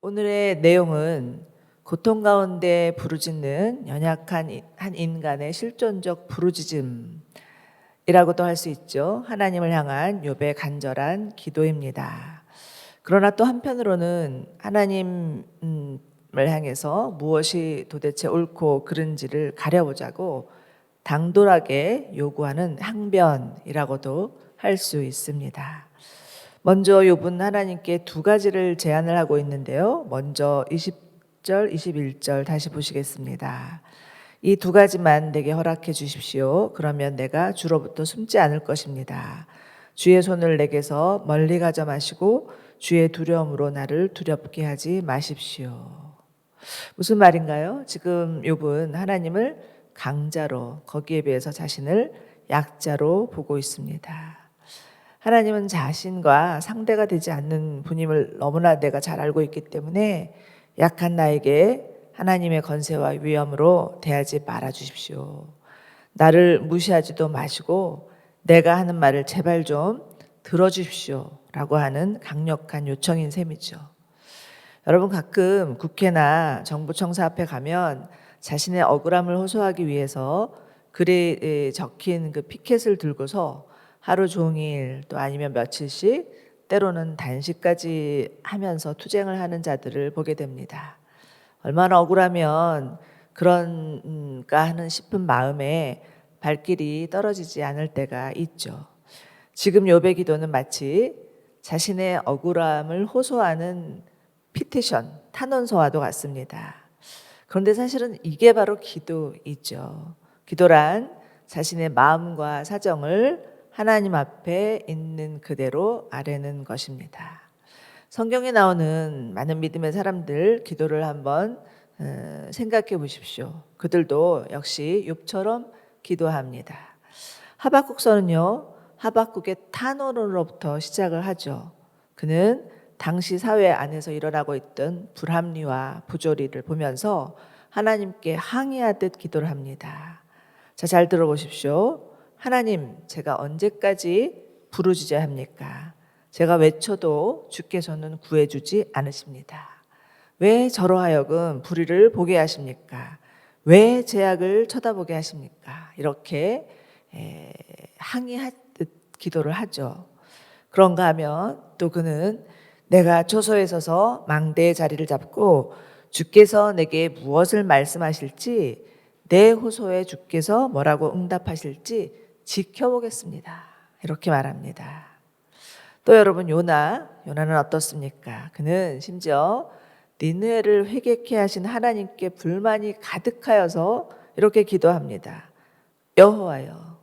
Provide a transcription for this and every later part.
오늘의 내용은 고통 가운데 부르짖는 연약한 한 인간의 실존적 부르짖음이라고도 할 수 있죠. 하나님을 향한 욥의 간절한 기도입니다. 그러나 또 한편으로는 하나님을 향해서 무엇이 도대체 옳고 그른지를 가려보자고 당돌하게 요구하는 항변이라고도 할 수 있습니다. 먼저 욥은 하나님께 두 가지를 제안을 하고 있는데요. 먼저 20절, 21절 다시 보시겠습니다. 이 두 가지만 내게 허락해 주십시오. 그러면 내가 주로부터 숨지 않을 것입니다. 주의 손을 내게서 멀리 가져 마시고 주의 두려움으로 나를 두렵게 하지 마십시오. 무슨 말인가요? 지금 욥은 하나님을 강자로, 거기에 비해서 자신을 약자로 보고 있습니다. 하나님은 자신과 상대가 되지 않는 분임을 너무나 내가 잘 알고 있기 때문에 약한 나에게 하나님의 권세와 위엄으로 대하지 말아 주십시오. 나를 무시하지도 마시고 내가 하는 말을 제발 좀 들어주십시오 라고 하는 강력한 요청인 셈이죠. 여러분, 가끔 국회나 정부 청사 앞에 가면 자신의 억울함을 호소하기 위해서 글에 적힌 그 피켓을 들고서 하루 종일 또 아니면 며칠씩 때로는 단식까지 하면서 투쟁을 하는 자들을 보게 됩니다. 얼마나 억울하면 그런가 하는 싶은 마음에 발길이 떨어지지 않을 때가 있죠. 지금 욥의 기도는 마치 자신의 억울함을 호소하는 피티션, 탄원서와도 같습니다. 그런데 사실은 이게 바로 기도이죠. 기도란 자신의 마음과 사정을 하나님 앞에 있는 그대로 아뢰는 것입니다. 성경에 나오는 많은 믿음의 사람들 기도를 한번 생각해 보십시오. 그들도 역시 욥처럼 기도합니다. 하박국서는요, 하박국의 탄원으로부터 시작을 하죠. 그는 당시 사회 안에서 일어나고 있던 불합리와 부조리를 보면서 하나님께 항의하듯 기도를 합니다. 자, 잘 들어보십시오. 하나님, 제가 언제까지 부르짖어야 합니까? 제가 외쳐도 주께서는 구해주지 않으십니다. 왜 저로 하여금 불의를 보게 하십니까? 왜 죄악을 쳐다보게 하십니까? 이렇게 항의하듯 기도를 하죠. 그런가 하면 또 그는 내가 초소에 서서 망대의 자리를 잡고 주께서 내게 무엇을 말씀하실지 내 호소에 주께서 뭐라고 응답하실지 지켜보겠습니다. 이렇게 말합니다. 또 여러분, 요나는 어떻습니까? 그는 심지어 니느웨를 회개케 하신 하나님께 불만이 가득하여서 이렇게 기도합니다. 여호와여,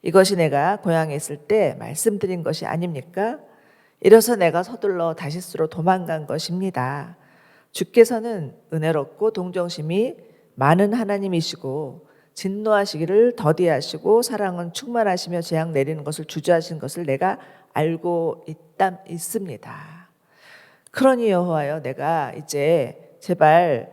이것이 내가 고향에 있을 때 말씀드린 것이 아닙니까? 이래서 내가 서둘러 다시스로 도망간 것입니다. 주께서는 은혜롭고 동정심이 많은 하나님이시고 진노하시기를 더디하시고 사랑은 충만하시며 재앙 내리는 것을 주저하신 것을 내가 알고 있습니다. 그러니 여호와여, 내가 이제 제발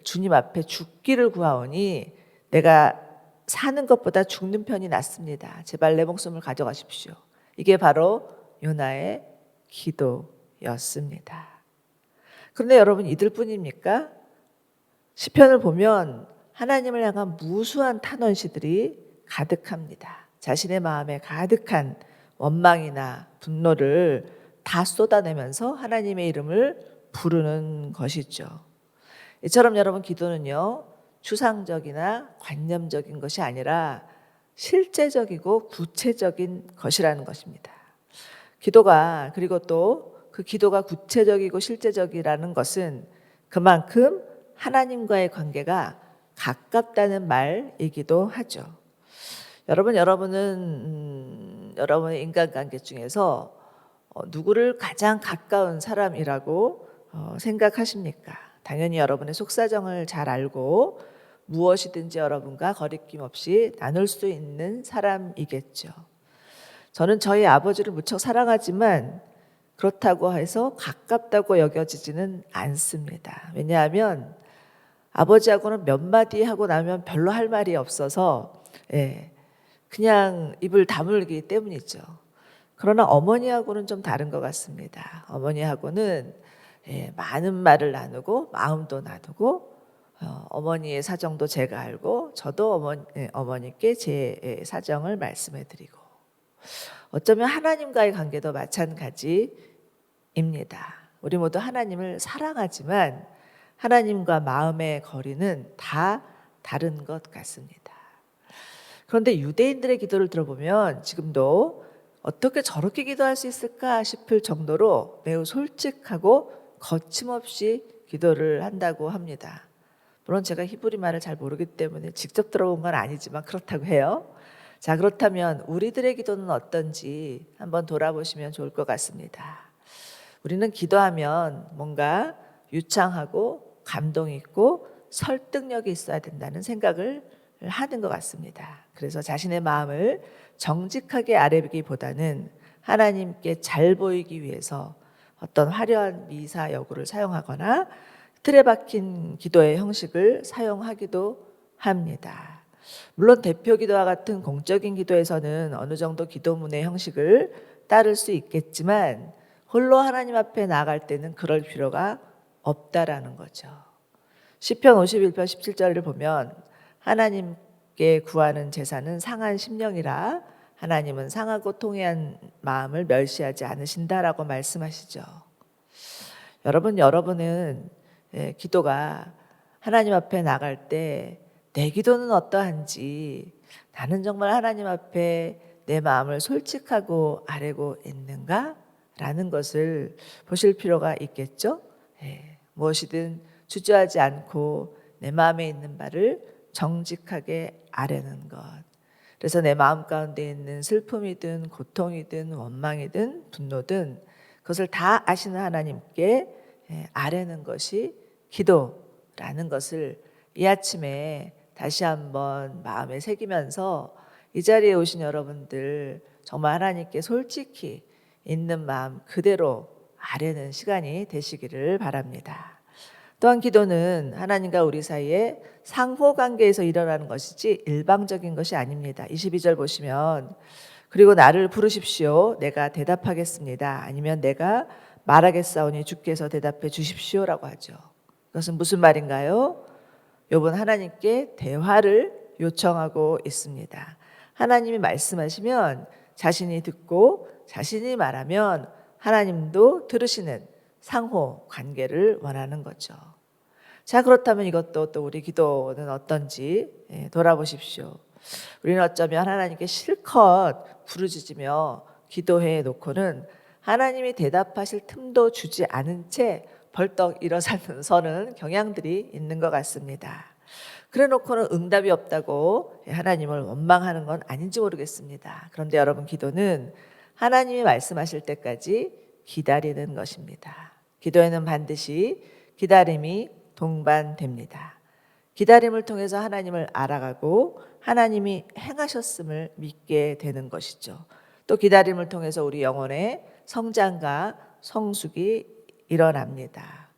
주님 앞에 죽기를 구하오니 내가 사는 것보다 죽는 편이 낫습니다. 제발 내 목숨을 가져가십시오. 이게 바로 요나의 기도였습니다. 그런데 여러분, 이들뿐입니까? 시편을 보면 하나님을 향한 무수한 탄원시들이 가득합니다. 자신의 마음에 가득한 원망이나 분노를 다 쏟아내면서 하나님의 이름을 부르는 것이죠. 이처럼 여러분, 기도는요, 추상적이나 관념적인 것이 아니라 실제적이고 구체적인 것이라는 것입니다. 기도가, 그리고 또 그 기도가 구체적이고 실제적이라는 것은 그만큼 하나님과의 관계가 가깝다는 말이기도 하죠. 여러분은 여러분의 인간관계 중에서 누구를 가장 가까운 사람이라고 생각하십니까? 당연히 여러분의 속사정을 잘 알고 무엇이든지 여러분과 거리낌 없이 나눌 수 있는 사람이겠죠. 저는 저희 아버지를 무척 사랑하지만 그렇다고 해서 가깝다고 여겨지지는 않습니다. 왜냐하면 아버지하고는 몇 마디 하고 나면 별로 할 말이 없어서 그냥 입을 다물기 때문이죠. 그러나 어머니하고는 좀 다른 것 같습니다. 어머니하고는 많은 말을 나누고 마음도 나누고 어머니의 사정도 제가 알고 저도 어머니께 제 사정을 말씀해 드리고 어쩌면 하나님과의 관계도 마찬가지입니다. 우리 모두 하나님을 사랑하지만 하나님과 마음의 거리는 다 다른 것 같습니다. 그런데 유대인들의 기도를 들어보면 지금도 어떻게 저렇게 기도할 수 있을까 싶을 정도로 매우 솔직하고 거침없이 기도를 한다고 합니다. 물론 제가 히브리 말을 잘 모르기 때문에 직접 들어본 건 아니지만 그렇다고 해요. 자, 그렇다면 우리들의 기도는 어떤지 한번 돌아보시면 좋을 것 같습니다. 우리는 기도하면 뭔가 유창하고 감동 있고 설득력이 있어야 된다는 생각을 하는 것 같습니다. 그래서 자신의 마음을 정직하게 아뢰기보다는 하나님께 잘 보이기 위해서 어떤 화려한 미사 여구를 사용하거나 틀에 박힌 기도의 형식을 사용하기도 합니다. 물론 대표 기도와 같은 공적인 기도에서는 어느 정도 기도문의 형식을 따를 수 있겠지만 홀로 하나님 앞에 나아갈 때는 그럴 필요가 없다라는 거죠. 시편 51편 17절을 보면 하나님께 구하는 제사는 상한 심령이라 하나님은 상하고 통회한 마음을 멸시하지 않으신다라고 말씀하시죠. 여러분은 기도가 하나님 앞에 나갈 때 내 기도는 어떠한지 나는 정말 하나님 앞에 내 마음을 솔직하고 아뢰고 있는가? 라는 것을 보실 필요가 있겠죠. 무엇이든 주저하지 않고 내 마음에 있는 바를 정직하게 아뢰는 것. 그래서 내 마음 가운데 있는 슬픔이든 고통이든 원망이든 분노든 그것을 다 아시는 하나님께 아뢰는 것이 기도라는 것을 이 아침에 다시 한번 마음에 새기면서 이 자리에 오신 여러분들 정말 하나님께 솔직히 있는 마음 그대로 아뢰는 시간이 되시기를 바랍니다. 또한 기도는 하나님과 우리 사이에 상호관계에서 일어나는 것이지 일방적인 것이 아닙니다. 22절 보시면 그리고 나를 부르십시오. 내가 대답하겠습니다. 아니면 내가 말하겠사오니 주께서 대답해 주십시오라고 하죠. 그것은 무슨 말인가요? 욥은 하나님께 대화를 요청하고 있습니다. 하나님이 말씀하시면 자신이 듣고 자신이 말하면 하나님도 들으시는 상호 관계를 원하는 거죠. 자, 그렇다면 이것도 또 우리 기도는 어떤지 돌아보십시오. 우리는 어쩌면 하나님께 실컷 부르짖으며 기도해 놓고는 하나님이 대답하실 틈도 주지 않은 채 벌떡 일어서는 경향들이 있는 것 같습니다. 그래 놓고는 응답이 없다고 하나님을 원망하는 건 아닌지 모르겠습니다. 그런데 여러분, 기도는 하나님이 말씀하실 때까지 기다리는 것입니다. 기도에는 반드시 기다림이 동반됩니다. 기다림을 통해서 하나님을 알아가고 하나님이 행하셨음을 믿게 되는 것이죠. 또 기다림을 통해서 우리 영혼의 성장과 성숙이 일어납니다.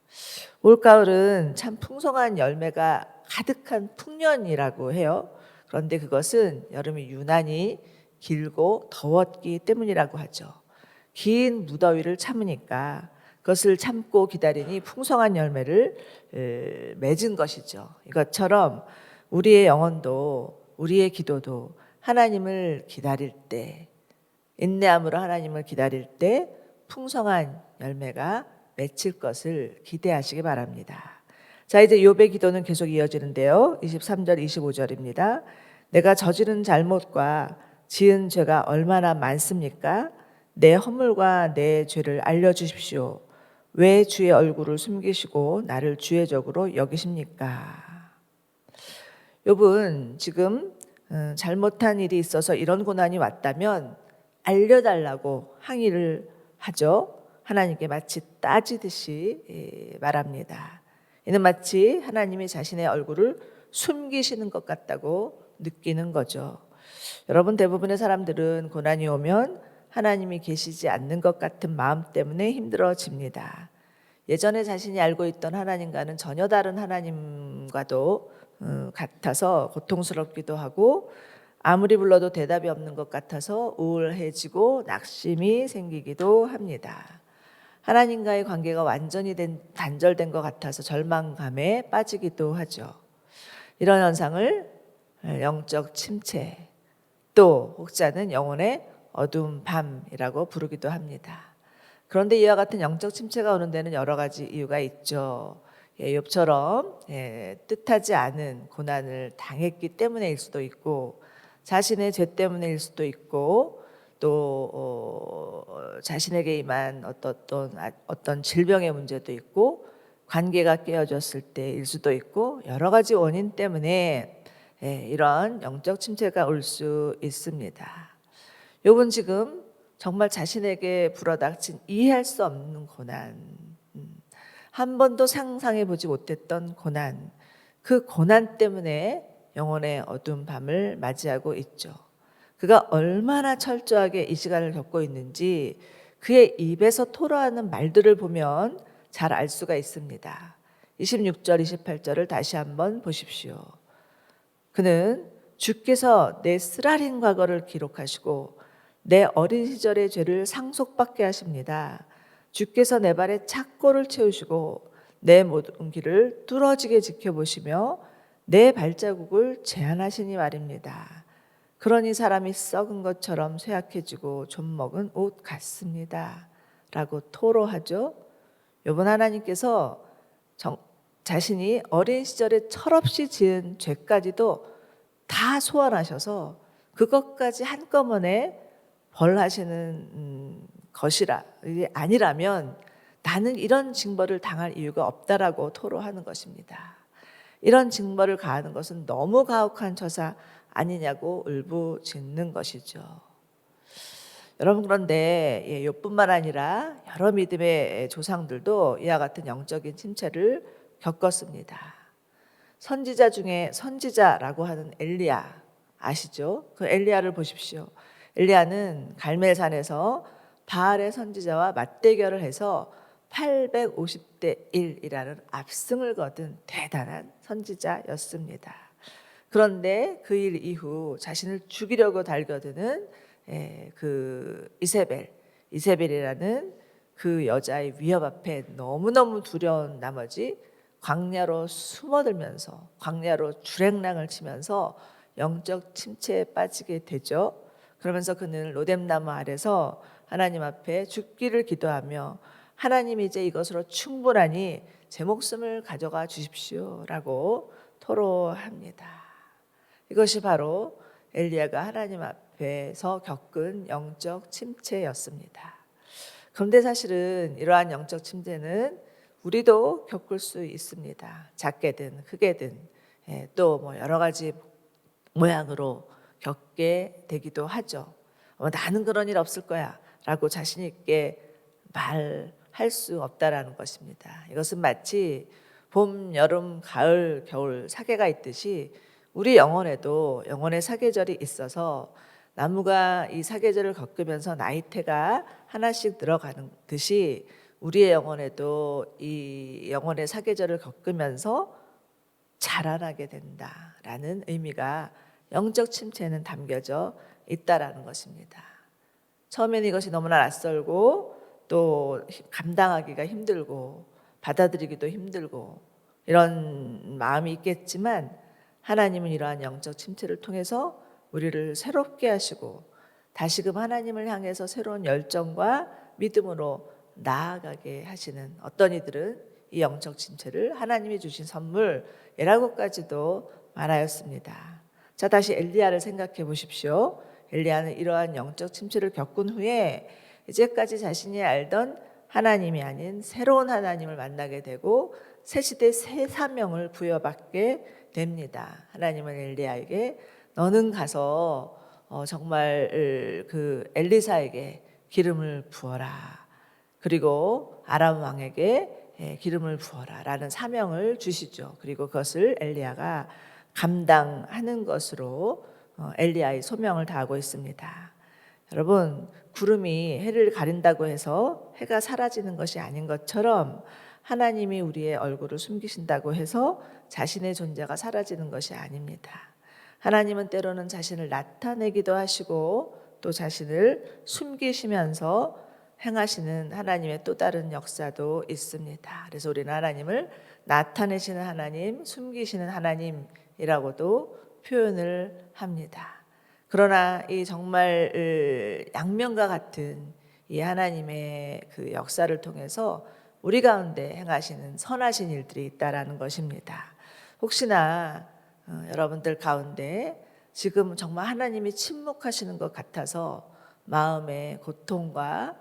올가을은 참 풍성한 열매가 가득한 풍년이라고 해요. 그런데 그것은 여름이 유난히 길고 더웠기 때문이라고 하죠. 긴 무더위를 참으니까 그것을 참고 기다리니 풍성한 열매를 맺은 것이죠. 이것처럼 우리의 영혼도 우리의 기도도 하나님을 기다릴 때, 인내함으로 하나님을 기다릴 때 풍성한 열매가 맺힐 것을 기대하시기 바랍니다. 자, 이제 욥의 기도는 계속 이어지는데요. 23절 25절입니다. 내가 저지른 잘못과 지은 죄가 얼마나 많습니까? 내 허물과 내 죄를 알려주십시오. 왜 주의 얼굴을 숨기시고 나를 주의적으로 여기십니까? 욥은 지금 잘못한 일이 있어서 이런 고난이 왔다면 알려달라고 항의를 하죠. 하나님께 마치 따지듯이 말합니다. 이는 마치 하나님이 자신의 얼굴을 숨기시는 것 같다고 느끼는 거죠. 여러분, 대부분의 사람들은 고난이 오면 하나님이 계시지 않는 것 같은 마음 때문에 힘들어집니다. 예전에 자신이 알고 있던 하나님과는 전혀 다른 하나님과도 같아서 고통스럽기도 하고 아무리 불러도 대답이 없는 것 같아서 우울해지고 낙심이 생기기도 합니다. 하나님과의 관계가 완전히 단절된 것 같아서 절망감에 빠지기도 하죠. 이런 현상을 영적 침체, 또 혹자는 영혼의 어두운 밤이라고 부르기도 합니다. 그런데 이와 같은 영적 침체가 오는 데는 여러 가지 이유가 있죠. 욥처럼 뜻하지 않은 고난을 당했기 때문일 수도 있고, 자신의 죄 때문일 수도 있고, 또 자신에게 임한 어떤 질병의 문제도 있고, 관계가 깨어졌을 때일 수도 있고, 여러 가지 원인 때문에 이런 영적 침체가 올 수 있습니다. 욥은 지금 정말 자신에게 불어닥친 이해할 수 없는 고난, 한 번도 상상해 보지 못했던 고난, 그 고난 때문에 영혼의 어두운 밤을 맞이하고 있죠. 그가 얼마나 철저하게 이 시간을 겪고 있는지 그의 입에서 토로하는 말들을 보면 잘 알 수가 있습니다. 26절, 28절을 다시 한번 보십시오. 그는 주께서 내 쓰라린 과거를 기록하시고 내 어린 시절의 죄를 상속받게 하십니다. 주께서 내 발에 착고를 채우시고 내 모든 길을 뚫어지게 지켜보시며 내 발자국을 제한하시니 말입니다. 그러니 사람이 썩은 것처럼 쇠약해지고 좀먹은 옷 같습니다. 라고 토로하죠. 욥은 하나님께서 자신이 어린 시절에 철없이 지은 죄까지도 다 소환하셔서 그것까지 한꺼번에 벌하시는 것이라 아니라면 나는 이런 징벌을 당할 이유가 없다라고 토로하는 것입니다. 이런 징벌을 가하는 것은 너무 가혹한 처사 아니냐고 울부짖는 것이죠. 여러분, 그런데 욥뿐만 아니라 여러 믿음의 조상들도 이와 같은 영적인 침체를 겪었습니다. 선지자 중에 선지자라고 하는 엘리야 아시죠? 그 엘리야를 보십시오. 엘리야는 갈멜산에서 바알의 선지자와 맞대결을 해서 850대 1이라는 압승을 거둔 대단한 선지자였습니다. 그런데 그 일 이후 자신을 죽이려고 달겨드는 그 이세벨이라는 그 여자의 위협 앞에 너무너무 두려운 나머지 광야로 숨어들면서 광야로 주랭랑을 치면서 영적 침체에 빠지게 되죠. 그러면서 그는 로뎀나무 아래서 하나님 앞에 죽기를 기도하며 하나님이 이제 이것으로 충분하니 제 목숨을 가져가 주십시오라고 토로합니다. 이것이 바로 엘리야가 하나님 앞에서 겪은 영적 침체였습니다. 그런데 사실은 이러한 영적 침체는 우리도 겪을 수 있습니다. 작게든 크게든 또 뭐 여러 가지 모양으로 겪게 되기도 하죠. 나는 그런 일 없을 거야 라고 자신 있게 말할 수 없다라는 것입니다. 이것은 마치 봄, 여름, 가을, 겨울 사계가 있듯이 우리 영혼에도 영혼의 사계절이 있어서 나무가 이 사계절을 겪으면서 나이테가 하나씩 늘어가는 듯이 우리의 영혼에도 이 영혼의 사계절을 겪으면서 자라나게 된다라는 의미가 영적 침체에는 담겨져 있다라는 것입니다. 처음에는 이것이 너무나 낯설고 또 감당하기가 힘들고 받아들이기도 힘들고 이런 마음이 있겠지만 하나님은 이러한 영적 침체를 통해서 우리를 새롭게 하시고 다시금 하나님을 향해서 새로운 열정과 믿음으로 나아가게 하시는, 어떤 이들은 이 영적 침체를 하나님이 주신 선물이라고까지도 말하였습니다. 자, 다시 엘리야를 생각해 보십시오. 엘리야는 이러한 영적 침체를 겪은 후에 이제까지 자신이 알던 하나님이 아닌 새로운 하나님을 만나게 되고 새 시대 새 사명을 부여받게 됩니다. 하나님은 엘리야에게 너는 가서 정말 그 엘리사에게 기름을 부어라. 그리고 아람 왕에게 기름을 부어라 라는 사명을 주시죠. 그리고 그것을 엘리야가 감당하는 것으로 엘리야의 소명을 다하고 있습니다. 여러분, 구름이 해를 가린다고 해서 해가 사라지는 것이 아닌 것처럼 하나님이 우리의 얼굴을 숨기신다고 해서 자신의 존재가 사라지는 것이 아닙니다. 하나님은 때로는 자신을 나타내기도 하시고 또 자신을 숨기시면서 행하시는 하나님의 또 다른 역사도 있습니다. 그래서 우리는 하나님을 나타내시는 하나님, 숨기시는 하나님이라고도 표현을 합니다. 그러나 이 정말 양면과 같은 이 하나님의 그 역사를 통해서 우리 가운데 행하시는 선하신 일들이 있다라는 것입니다. 혹시나 여러분들 가운데 지금 정말 하나님이 침묵하시는 것 같아서 마음에 고통과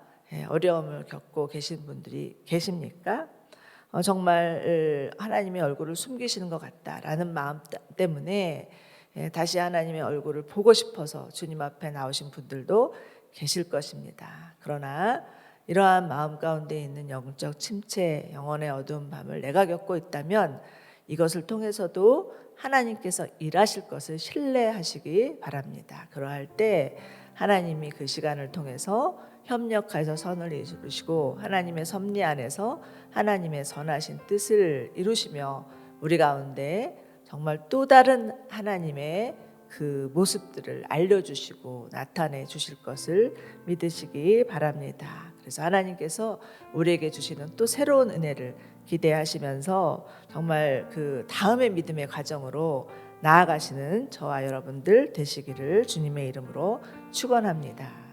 어려움을 겪고 계신 분들이 계십니까? 정말 하나님의 얼굴을 숨기시는 것 같다라는 마음 때문에 다시 하나님의 얼굴을 보고 싶어서 주님 앞에 나오신 분들도 계실 것입니다. 그러나 이러한 마음 가운데 있는 영적 침체, 영혼의 어두운 밤을 내가 겪고 있다면 이것을 통해서도 하나님께서 일하실 것을 신뢰하시기 바랍니다. 그러할 때 하나님이 그 시간을 통해서 협력하여서 선을 이루시고 하나님의 섭리 안에서 하나님의 선하신 뜻을 이루시며 우리 가운데 정말 또 다른 하나님의 그 모습들을 알려주시고 나타내 주실 것을 믿으시기 바랍니다. 그래서 하나님께서 우리에게 주시는 또 새로운 은혜를 기대하시면서 정말 그 다음의 믿음의 과정으로 나아가시는 저와 여러분들 되시기를 주님의 이름으로 축원합니다.